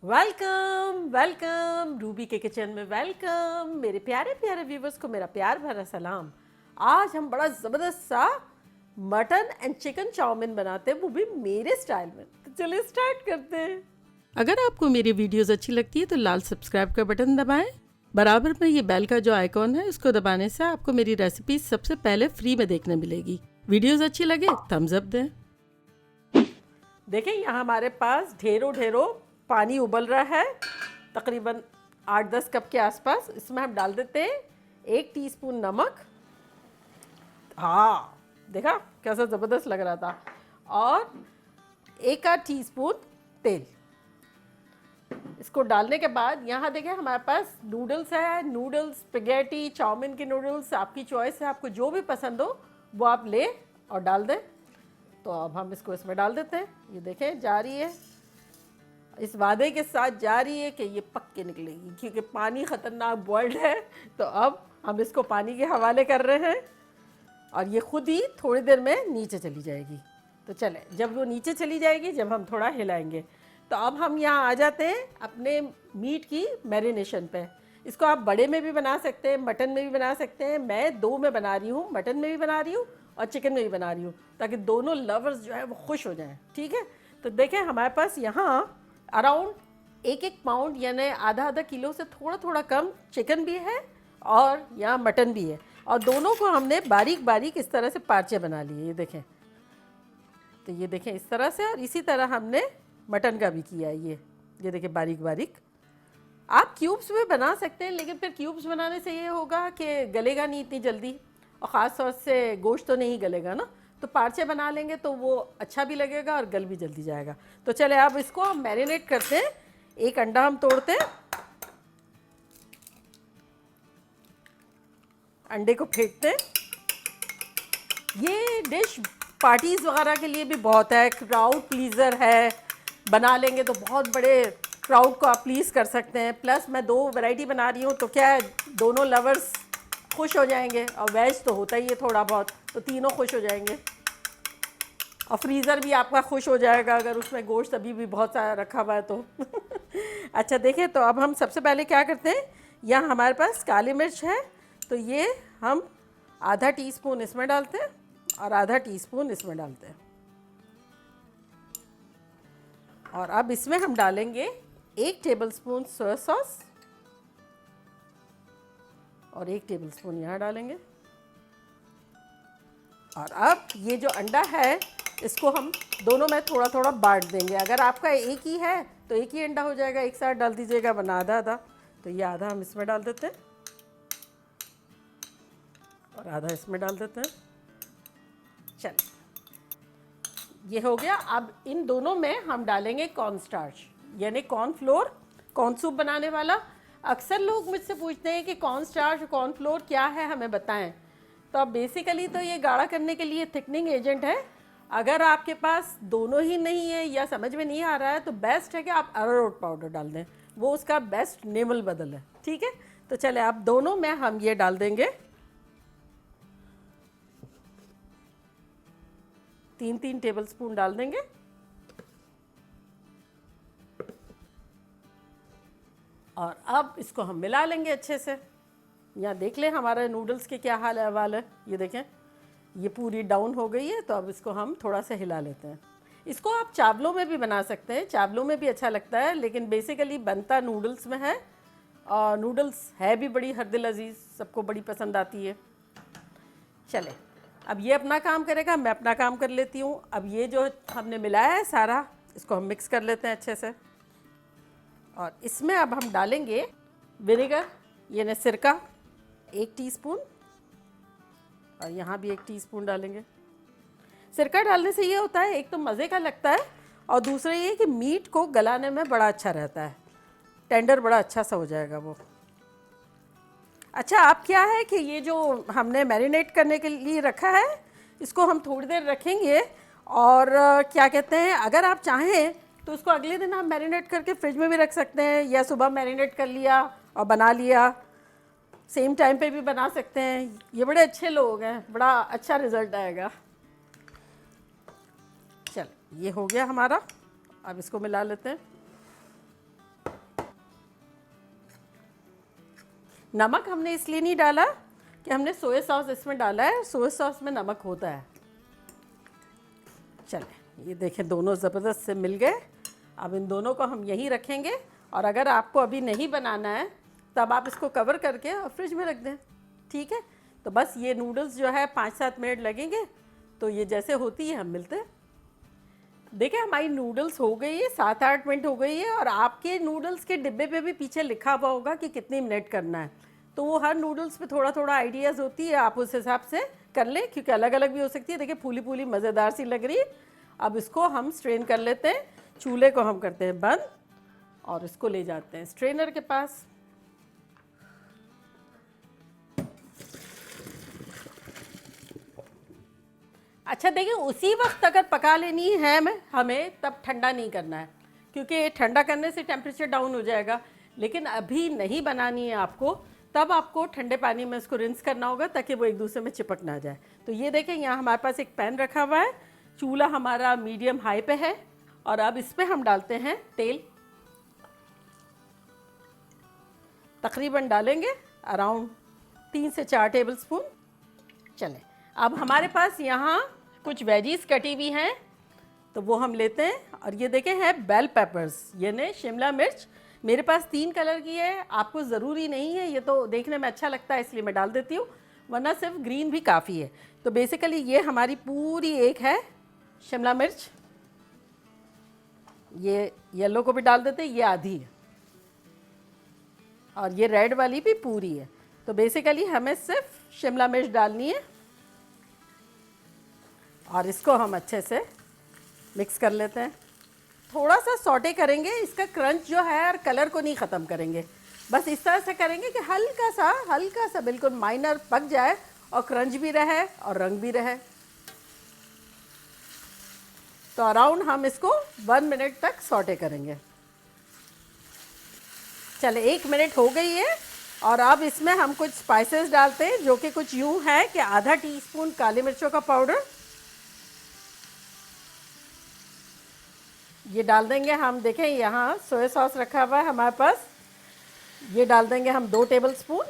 Welcome welcome Ruby के kitchen में welcome. मेरे प्यारे प्यारे व्यूवर्स को मेरा प्यार भरा सलाम। आज हम बड़ा ज़बरदस्त सा मटन एंड चिकन चाउमीन बनाते हैं, वो भी मेरे स्टाइल में। तो चलिए स्टार्ट करते हैं। अगर आपको मेरी वीडियोस अच्छी लगती है तो लाल सब्सक्राइब का बटन दबाएं। बराबर में ये बेल का जो आइकॉन है इसको दबाने से आपको मेरी रेसिपी सबसे पहले फ्री में देखने मिलेगी। वीडियोस अच्छी लगे थम्स अप दें। देखें यहाँ हमारे पास ढेरों ढेरों पानी उबल रहा है, तकरीबन 8-10 कप के आसपास। इसमें हम डाल देते हैं 1 टीस्पून नमक। हाँ, देखा कैसा ज़बरदस्त लग रहा था। और 1 टीस्पून तेल। इसको डालने के बाद यहाँ देखें हमारे पास नूडल्स है, नूडल्स स्पैगेटी, चाउमीन के नूडल्स, आपकी चॉइस है, आपको जो भी पसंद हो वो आप ले और डाल दें। तो अब हम इसको इसमें डाल देते हैं। ये देखें जा रही है, इस वादे के साथ जा रही है कि ये पक के निकलेगी, क्योंकि पानी ख़तरनाक बॉइल्ड है। तो अब हम इसको पानी के हवाले कर रहे हैं और ये खुद ही थोड़ी देर में नीचे चली जाएगी। तो चले, जब वो नीचे चली जाएगी, जब हम थोड़ा हिलाएंगे, तो अब हम यहाँ आ जाते हैं अपने मीट की मैरिनेशन पे। इसको आप बड़े में भी बना सकते हैं, मटन में भी बना सकते हैं। मैं 2 में बना रही हूँ, मटन में भी बना रही हूँ और चिकन में भी बना रही हूँ, ताकि दोनों लवर्स जो है वो खुश हो जाएं। ठीक है, तो देखें हमारे पास यहाँ अराउंड 1-1 पाउंड यानी आधा किलो से थोड़ा थोड़ा कम चिकन भी है और यहाँ मटन भी है। और दोनों को हमने बारीक बारीक इस तरह से पार्चे बना लिए। ये देखें, तो ये देखें इस तरह से। और इसी तरह हमने मटन का भी किया है। ये देखें बारीक बारीक। आप क्यूब्स में बना सकते हैं, लेकिन फिर क्यूब्स बनाने से ये होगा कि गलेगा नहीं इतनी जल्दी, और ख़ास तौर से गोश्त तो नहीं गलेगा ना। तो पार्चे बना लेंगे तो वो अच्छा भी लगेगा और गल भी जल्दी जाएगा। तो चले अब इसको हम मैरिनेट करते हैं। 1 अंडा हम तोड़ते हैं, अंडे को फेंकते हैं। ये डिश पार्टीज़ वगैरह के लिए भी बहुत है, क्राउड प्लीज़र है। बना लेंगे तो बहुत बड़े क्राउड को आप प्लीज़ कर सकते हैं। प्लस मैं 2 वैरायटी बना रही हूँ, तो क्या है, दोनों लवर्स खुश हो जाएंगे। और वेज तो होता ही है थोड़ा बहुत, तो तीनों खुश हो जाएंगे। और फ्रीज़र भी आपका खुश हो जाएगा अगर उसमें गोश्त अभी भी बहुत सारा रखा हुआ है तो। अच्छा देखें, तो अब हम सबसे पहले क्या करते हैं, यहाँ हमारे पास काली मिर्च है, तो ये हम आधा टीस्पून इसमें डालते हैं और आधा टीस्पून इसमें डालते हैं। और अब इसमें हम डालेंगे 1 टेबलस्पून सोया सॉस और 1 टेबलस्पून यहाँ डालेंगे। और अब ये जो अंडा है इसको हम दोनों में थोड़ा थोड़ा बांट देंगे। अगर आपका एक ही है तो एक ही अंडा हो जाएगा, एक साथ डाल दीजिएगा, वरना आधा आधा। तो ये आधा हम इसमें डाल देते हैं और आधा इसमें डाल देते हैं। चलिए, ये हो गया। अब इन दोनों में हम डालेंगे कॉर्न स्टार्च, यानी कॉर्न फ्लोर, कॉर्न सूप बनाने वाला। अक्सर लोग मुझसे पूछते हैं कि कॉर्न स्टार्च और कॉर्न फ्लोर क्या है, हमें बताएं। तो अब बेसिकली तो ये गाढ़ा करने के लिए थिकनिंग एजेंट है। अगर आपके पास दोनों ही नहीं है या समझ में नहीं आ रहा है, तो बेस्ट है कि आप अरारोट पाउडर डाल दें, वो उसका बेस्ट नेमल बदल है। ठीक है, तो चले अब दोनों में हम ये डाल देंगे 3-3 टेबलस्पून डाल देंगे। और अब इसको हम मिला लेंगे अच्छे से। यहाँ देख लें हमारे नूडल्स के क्या हाल अहवाल है। ये देखें, ये पूरी डाउन हो गई है। तो अब इसको हम थोड़ा सा हिला लेते हैं। इसको आप चावलों में भी बना सकते हैं, चावलों में भी अच्छा लगता है, लेकिन बेसिकली बनता नूडल्स में है। और नूडल्स है भी बड़ी हरदिल अजीज़, सबको बड़ी पसंद आती है। चले, अब ये अपना काम करेगा, मैं अपना काम कर लेती हूँ। अब ये जो हमने मिलाया है सारा, इसको हम मिक्स कर लेते हैं अच्छे से। और इसमें अब हम डालेंगे विनेगर, यानी सिरका, 1 टीस्पून। और यहाँ भी 1 टीस्पून डालेंगे। सिरका डालने से ये होता है, एक तो मज़े का लगता है, और दूसरा ये कि मीट को गलाने में बड़ा अच्छा रहता है, टेंडर बड़ा अच्छा सा हो जाएगा वो। अच्छा, अब क्या है कि ये जो हमने मैरिनेट करने के लिए रखा है, इसको हम थोड़ी देर रखेंगे। और क्या कहते हैं, अगर आप चाहें तो उसको अगले दिन आप मैरिनेट करके फ्रिज में भी रख सकते हैं, या सुबह मैरिनेट कर लिया और बना लिया, सेम टाइम पे भी बना सकते हैं। ये बड़े अच्छे लोग हैं, बड़ा अच्छा रिज़ल्ट आएगा। चल, ये हो गया हमारा। अब इसको मिला लेते हैं। नमक हमने इसलिए नहीं डाला कि हमने सोया सॉस इसमें डाला है, सोया सॉस में नमक होता है। चलें, ये देखें दोनों ज़बरदस्त से मिल गए। अब इन दोनों को हम यहीं रखेंगे, और अगर आपको अभी नहीं बनाना है तब आप इसको कवर करके और फ्रिज में रख दें। ठीक है, तो बस ये नूडल्स जो है 5-7 मिनट लगेंगे, तो ये जैसे होती है हम मिलते हैं। देखिए हमारी नूडल्स हो गई है, 7-8 मिनट हो गई है, और आपके नूडल्स के डिब्बे पे भी पीछे लिखा हुआ होगा कि कितनी मिनट करना है, तो वो हर नूडल्स पे थोड़ा थोड़ा आइडियाज़ होती है, आप उस हिसाब से कर लें, क्योंकि अलग अलग भी हो सकती है। देखिए फूली फूली मज़ेदार सी लग रही है। अब इसको हम स्ट्रेन कर लेते हैं, चूल्हे को हम करते हैं बंद और इसको ले जाते हैं स्ट्रेनर के पास। अच्छा देखिए, उसी वक्त अगर पका लेनी है हमें तब ठंडा नहीं करना है, क्योंकि ठंडा करने से टेम्परेचर डाउन हो जाएगा। लेकिन अभी नहीं बनानी है आपको, तब आपको ठंडे पानी में इसको रिंस करना होगा ताकि वो एक दूसरे में चिपक ना जाए। तो ये देखें, यहाँ हमारे पास एक पैन रखा हुआ है, चूल्हा हमारा मीडियम हाई पे है, और अब इस पर हम डालते हैं तेल। तकरीबन डालेंगे अराउंड 3 से 4 टेबल स्पून। चलें, अब हमारे पास यहाँ कुछ वेजीज कटी हुई हैं, तो वो हम लेते हैं। और ये देखें है बेल पेपर्स, यानी शिमला मिर्च। मेरे पास 3 कलर की है, आपको ज़रूरी नहीं है, ये तो देखने में अच्छा लगता है इसलिए मैं डाल देती हूँ, वरना सिर्फ ग्रीन भी काफ़ी है। तो बेसिकली ये हमारी पूरी एक है शिमला मिर्च। ये येलो को भी डाल देते हैं, ये आधी है, और ये रेड वाली भी पूरी है। तो बेसिकली हमें सिर्फ शिमला मिर्च डालनी है, और इसको हम अच्छे से मिक्स कर लेते हैं। थोड़ा सा सॉटे करेंगे, इसका क्रंच जो है और कलर को नहीं ख़त्म करेंगे, बस इस तरह से करेंगे कि हल्का सा बिल्कुल माइनर पक जाए, और क्रंच भी रहे और रंग भी रहे। तो अराउंड हम इसको 1 मिनट तक सॉटे करेंगे। चले, 1 मिनट हो गई है, और अब इसमें हम कुछ स्पाइसेस डालते हैं, जो कि कुछ यूँ है कि आधा टीस्पून काली मिर्चों का पाउडर ये डाल देंगे हम। देखें यहाँ सोया सॉस रखा हुआ है हमारे पास, ये डाल देंगे हम 2 टेबल स्पून।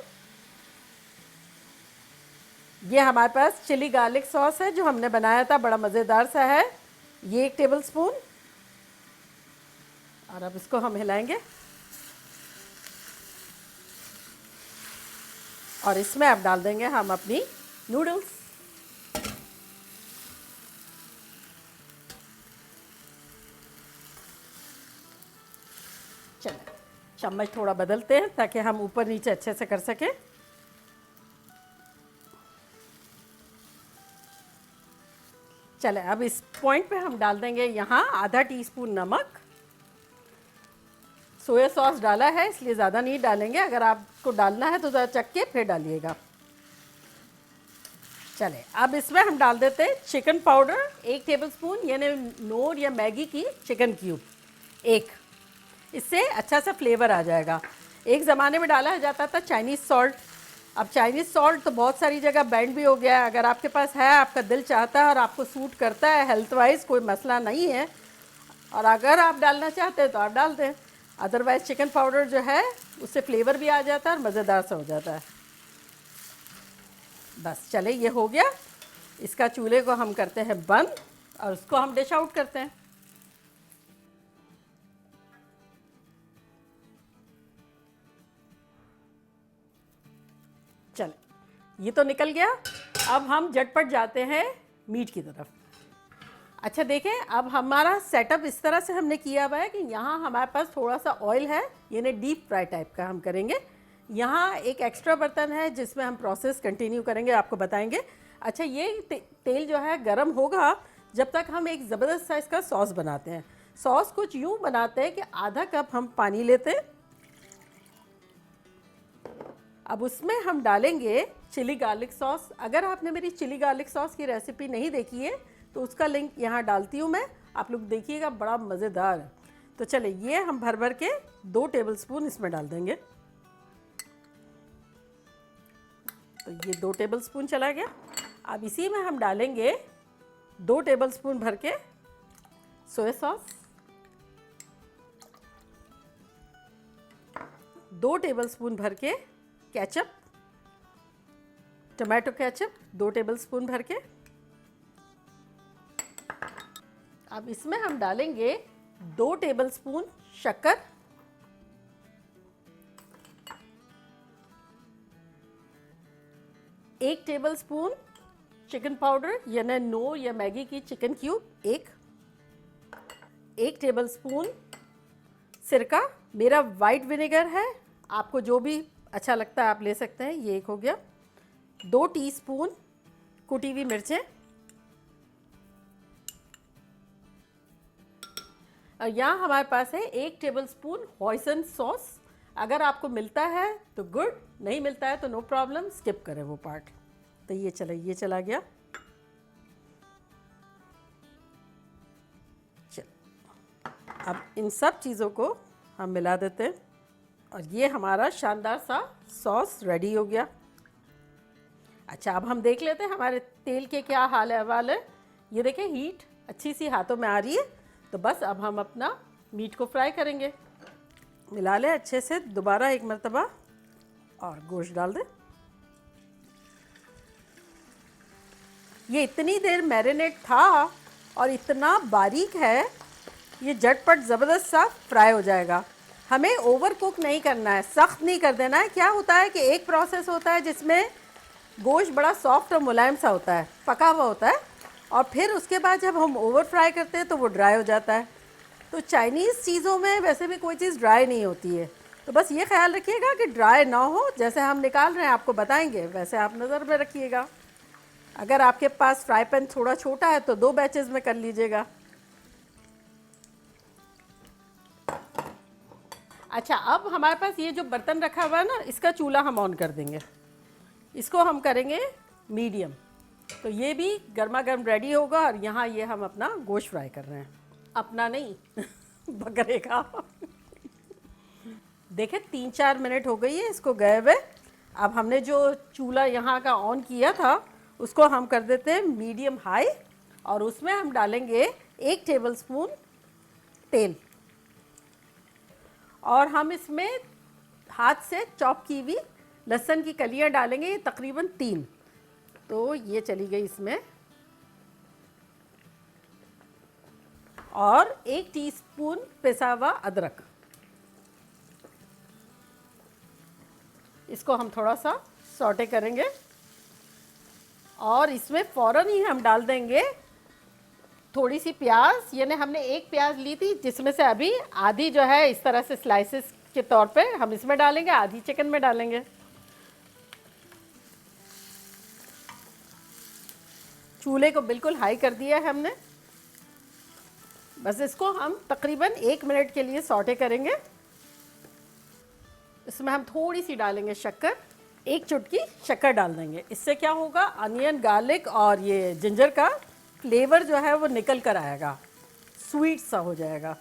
ये हमारे पास चिली गार्लिक सॉस है जो हमने बनाया था, बड़ा मज़ेदार सा है, ये 1 टेबल स्पून। और अब इसको हम हिलाएंगे, और इसमें अब डाल देंगे हम अपनी नूडल्स। चलें, चम्मच थोड़ा बदलते हैं ताकि हम ऊपर नीचे अच्छे से कर सकें। चलें, अब इस पॉइंट पे हम डाल देंगे यहाँ आधा टीस्पून नमक। सोया सॉस डाला है इसलिए ज़्यादा नहीं डालेंगे, अगर आपको डालना है तो ज़रा चख के फिर डालिएगा। चलें, अब इसमें हम डाल देते हैं चिकन पाउडर 1 टेबल स्पून, यानी नोर या मैगी की चिकन क्यूब 1। इससे अच्छा सा फ्लेवर आ जाएगा। एक ज़माने में डाला जाता था चाइनीज़ सॉल्ट, अब चाइनीज़ सॉल्ट तो बहुत सारी जगह बैंड भी हो गया है। अगर आपके पास है, आपका दिल चाहता है और आपको सूट करता है हेल्थ वाइज, कोई मसला नहीं है, और अगर आप डालना चाहते हैं तो आप डाल दें। अदरवाइज़ चिकन पाउडर जो है उससे फ्लेवर भी आ जाता है और मज़ेदार सा हो जाता है। बस चले, ये हो गया। इसका चूल्हे को हम करते हैं बंद, और उसको हम डिश आउट करते हैं। चल, ये तो निकल गया। अब हम झटपट जाते हैं मीट की तरफ। अच्छा देखें, अब हमारा सेटअप इस तरह से हमने किया हुआ है कि यहाँ हमारे पास थोड़ा सा ऑयल है, यानी डीप फ्राई टाइप का हम करेंगे। यहाँ एक एक्स्ट्रा बर्तन है जिसमें हम प्रोसेस कंटिन्यू करेंगे, आपको बताएंगे। अच्छा, ये तेल जो है गरम होगा जब तक हम एक ज़बरदस्त सा इसका सॉस बनाते हैं। सॉस कुछ यूँ बनाते हैं कि आधा कप हम पानी लेते हैं, अब उसमें हम डालेंगे चिली गार्लिक सॉस। अगर आपने मेरी चिली गार्लिक सॉस की रेसिपी नहीं देखी है तो उसका लिंक यहाँ डालती हूँ मैं, आप लोग देखिएगा, बड़ा मज़ेदार है। तो चले, ये हम भर भर के 2 टेबल स्पून इसमें डाल देंगे। तो ये 2 टेबल स्पून चला गया। अब इसी में हम डालेंगे 2 टेबल स्पून भर के सोया सॉस, 2 टेबल स्पून भर के केचप, टमाटो केचप 2 टेबलस्पून भर के। अब इसमें हम डालेंगे 2 टेबलस्पून शक्कर, 1 टेबलस्पून चिकन पाउडर यानी नो या मैगी की चिकन क्यूब, 1 टेबलस्पून सिरका, मेरा वाइट विनेगर है, आपको जो भी अच्छा लगता है आप ले सकते हैं, ये 1 हो गया। 2 टीस्पून कुटी हुई मिर्चें, और यहाँ हमारे पास है 1 टेबलस्पून हॉइसन सॉस। अगर आपको मिलता है तो गुड, नहीं मिलता है तो नो प्रॉब्लम, स्किप करें वो पार्ट। तो ये चला गया। चल, अब इन सब चीज़ों को हम मिला देते हैं और ये हमारा शानदार सा सॉस रेडी हो गया। अच्छा, अब हम देख लेते हैं हमारे तेल के क्या हाल अहवाल है। ये देखें हीट अच्छी सी हाथों में आ रही है। तो बस अब हम अपना मीट को फ्राई करेंगे। मिला लें अच्छे से दोबारा एक मरतबा और गोश्त डाल दें। ये इतनी देर मैरिनेट था और इतना बारीक है, ये झटपट ज़बरदस्त सा फ्राई हो जाएगा। हमें ओवर कुक नहीं करना है, सख्त नहीं कर देना है। क्या होता है कि एक प्रोसेस होता है जिसमें गोश्त बड़ा सॉफ्ट और मुलायम सा होता है, पका हुआ होता है, और फिर उसके बाद जब हम ओवर फ्राई करते हैं तो वो ड्राई हो जाता है। तो चाइनीज़ चीज़ों में वैसे भी कोई चीज़ ड्राई नहीं होती है। तो बस ये ख्याल रखिएगा कि ड्राई ना हो। जैसे हम निकाल रहे हैं आपको बताएंगे, वैसे आप नज़र में रखिएगा। अगर आपके पास फ्राई पैन थोड़ा छोटा है तो 2 बैचेस में कर लीजिएगा। अच्छा, अब हमारे पास ये जो बर्तन रखा हुआ है ना, इसका चूल्हा हम ऑन कर देंगे। इसको हम करेंगे मीडियम। तो ये भी गर्मा गर्म रेडी होगा और यहाँ ये हम अपना गोश्त फ्राई कर रहे हैं, अपना नहीं बकरे का। देखें 3-4 मिनट हो गई है इसको गए हुए। अब हमने जो चूल्हा यहाँ का ऑन किया था उसको हम कर देते हैं मीडियम हाई, और उसमें हम डालेंगे 1 टेबलस्पून तेल, और हम इसमें हाथ से चॉप की हुई लहसुन की कलियाँ डालेंगे, तकरीबन 3। तो ये चली गई इसमें, और 1 टीस्पून पिसा हुआ अदरक। इसको हम थोड़ा सा सौटे करेंगे और इसमें फ़ौरन ही हम डाल देंगे थोड़ी सी प्याज। यानी हमने 1 प्याज ली थी जिसमें से अभी आधी जो है इस तरह से स्लाइसेस के तौर पे हम इसमें डालेंगे, आधी चिकन में डालेंगे। चूल्हे को बिल्कुल हाई कर दिया है हमने। बस इसको हम तकरीबन 1 मिनट के लिए सौटे करेंगे। इसमें हम थोड़ी सी डालेंगे शक्कर, 1 चुटकी शक्कर डाल देंगे। इससे क्या होगा, अनियन, गार्लिक और ये जिंजर का फ्लेवर जो है वो निकल कर आएगा, स्वीट सा हो जाएगा।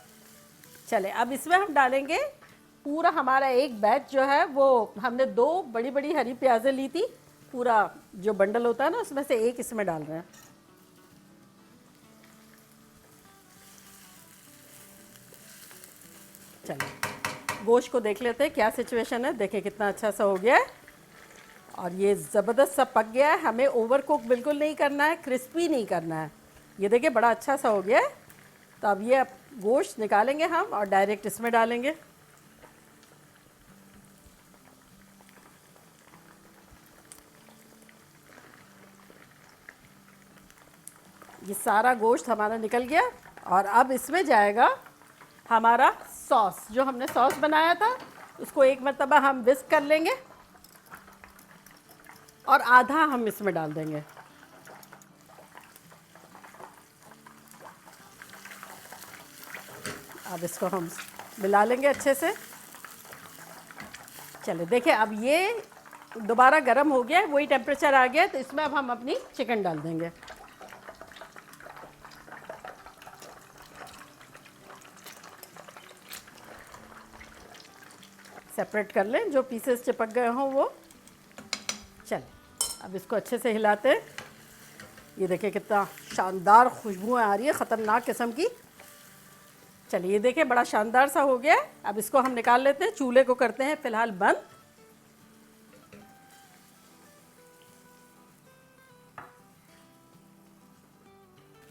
चले, अब इसमें हम डालेंगे पूरा हमारा एक बैच जो है वो हमने 2 बड़ी बड़ी हरी प्याज़ें ली थी, पूरा जो बंडल होता है ना उसमें से 1 इसमें डाल रहे हैं। चलिए गोश्त को देख लेते हैं क्या सिचुएशन है। देखिए कितना अच्छा सा हो गया है और ये ज़बरदस्त सा पक गया है। हमें ओवर कुक बिल्कुल नहीं करना है, क्रिस्पी नहीं करना है। ये देखिए बड़ा अच्छा सा हो गया है। तो अब ये गोश्त निकालेंगे हम और डायरेक्ट इसमें डालेंगे। ये सारा गोश्त हमारा निकल गया और अब इसमें जाएगा हमारा सॉस। जो हमने सॉस बनाया था उसको एक मरतबा हम विस्क कर लेंगे और आधा हम इसमें डाल देंगे। अब इसको हम मिला लेंगे अच्छे से। चलिए देखिए अब ये दोबारा गर्म हो गया है, वही टेम्परेचर आ गया है। तो इसमें अब हम अपनी चिकन डाल देंगे। सेपरेट कर लें, जो पीसेस चिपक गए हों वो। चल अब इसको अच्छे से हिलाते हैं। ये देखिए कितना शानदार खुशबुएं आ रही है, ख़तरनाक किस्म की। चलिए ये देखिए बड़ा शानदार सा हो गया है। अब इसको हम निकाल लेते हैं, चूल्हे को करते हैं फ़िलहाल बंद।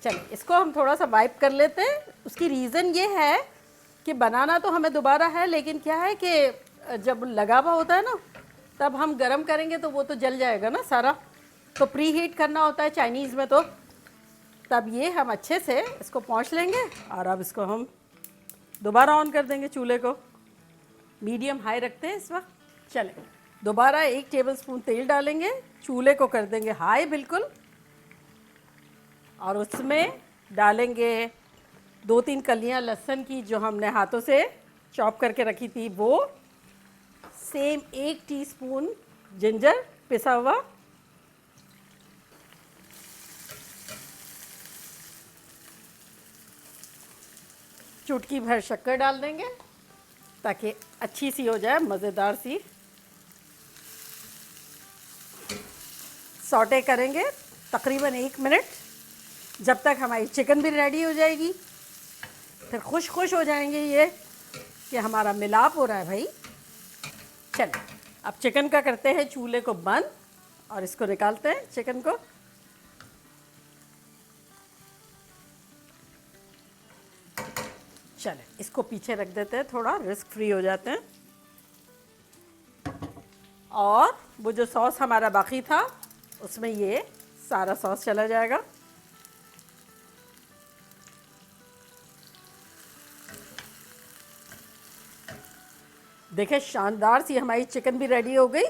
चलिए इसको हम थोड़ा सा वाइप कर लेते हैं। उसकी रीज़न ये है कि बनाना तो हमें दोबारा है, लेकिन क्या है कि जब लगा हुआ होता है ना तब हम गरम करेंगे तो वो तो जल जाएगा ना सारा, तो प्री हीट करना होता है चाइनीज़ में, तो तब ये हम अच्छे से इसको पोंछ लेंगे। और अब इसको हम दोबारा ऑन कर देंगे, चूल्हे को मीडियम हाई रखते हैं इस वक्त। चलें दोबारा 1 टेबलस्पून तेल डालेंगे, चूल्हे को कर देंगे हाई बिल्कुल, और उसमें डालेंगे 2-3 कलियां लहसुन की जो हमने हाथों से चॉप करके रखी थी वो, सेम 1 टीस्पून जिंजर पिसा हुआ, चुटकी भर शक्कर डाल देंगे ताकि अच्छी सी हो जाए, मज़ेदार सी। सौटे करेंगे तकरीबन 1 मिनट, जब तक हमारी चिकन भी रेडी हो जाएगी। फिर खुश हो जाएंगे ये कि हमारा मिलाप हो रहा है भाई। चलिए अब चिकन का करते हैं चूल्हे को बंद और इसको निकालते हैं चिकन को। चलें इसको पीछे रख देते हैं, थोड़ा रिस्क फ्री हो जाते हैं। और वो जो सॉस हमारा बाकी था उसमें ये सारा सॉस चला जाएगा। देखिए शानदार सी हमारी चिकन भी रेडी हो गई।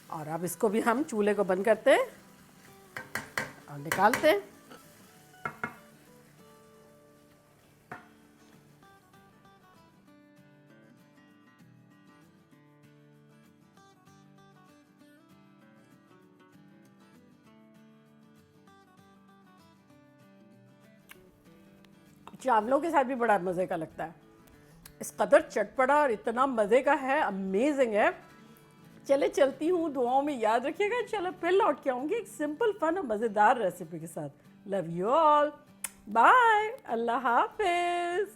और अब इसको भी हम चूल्हे को बंद करते हैं और निकालते हैं। चावलों के साथ भी बड़ा मज़े का लगता है, इस कदर चटपटा और इतना मज़े का है, अमेजिंग है। चले चलती हूँ, दुआओं में याद रखिएगा। चलो फिर लौट के आऊँगी एक सिंपल फन और मज़ेदार रेसिपी के साथ। लव यू ऑल, बाय, अल्लाह हाफिज़।